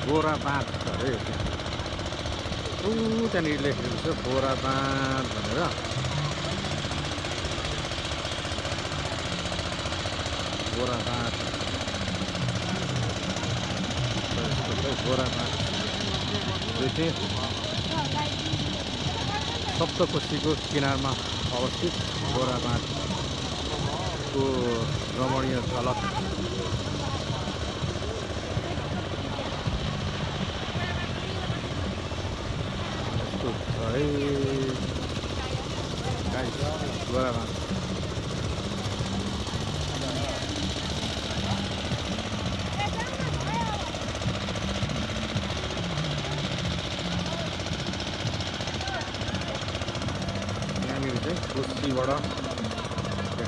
बोरा बाँध छ अरे त्यहाँनिर लेखेको छ बोरा बाँध भनेर। बोरा बाँध बोरा बाँध यो चाहिँ सप्तकोशीको किनारमा अवस्थित बोरा बाँधको रमणीय झलक। बोरा बाँध यहाँनिर चाहिँ कोशीबाट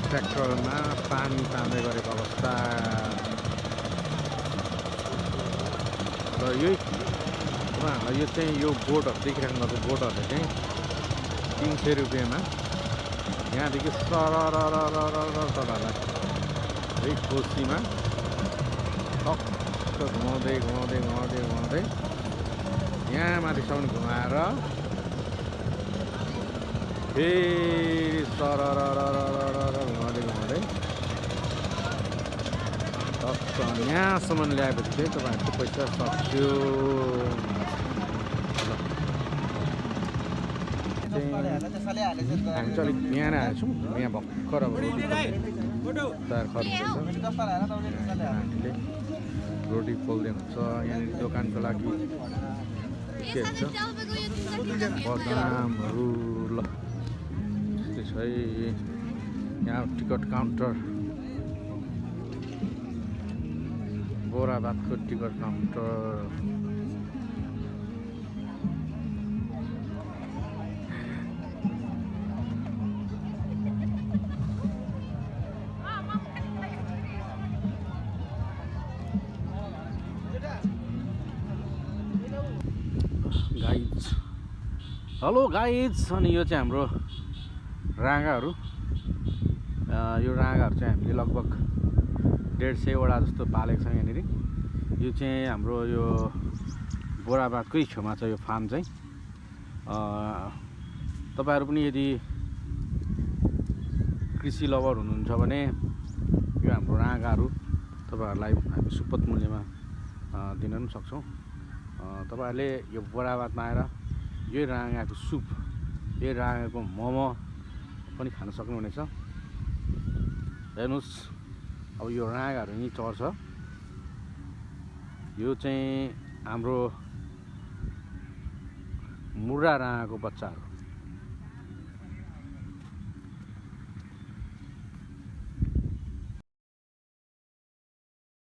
ट्र्याक्टरमा पानी तान्दै गरेको अवस्था र यही तपाईँहरूलाई यो चाहिँ यो बोटहरू देखिराख्नु भएको बोटहरूले चाहिँ 300 रुपियाँमा यहाँदेखि तपाईँहरूलाई है कोशीमा टक्क घुमाउँदै घुमाउँदै घुमाउँदै घुमाउँदै यहाँ माथिसम्म घुमाएर फेरि घुमाउँदै घुमाउँदै टक्क यहाँसम्म ल्याएपछि चाहिँ तपाईँहरूको पैसा सक्यो। हामी चाहिँ अलिक बिहान आएको छौँ। यहाँ भर्खर अब रोटी तयार खर्च हामीले रोटी पोल्दै हुन्छ। यहाँनिर दोकानको लागि के हुन्छ बदामहरू ल त्यस्तै छ है। यहाँ टिकट काउन्टर बोरा बाँधको ticket counter guys. Hello guys. अनि यो चाहिँ हाम्रो राँगाहरू। यो राँगाहरू चाहिँ हामीले लगभग 150वटा जस्तो पालेको छ यहाँनिर। यो चाहिँ हाम्रो यो बोरा बाँधकै छेउमा छ यो फार्म चाहिँ। तपाईँहरू पनि यदि कृषि लभर हुनुहुन्छ भने यो हाम्रो राँगाहरू तपाईँहरूलाई हामी सुपथ मूल्यमा दिन पनि सक्छौँ। तपाईँहरूले यो बोरा बाँधमा आएर यही राँगाको सुप, यही राँगाको मोमो पनि खान सक्नुहुनेछ। हेर्नुहोस् अब यो राँगाहरू यहीँ चर्छ। यो चाहिँ हाम्रो मुरा राँगाको बच्चाहरू।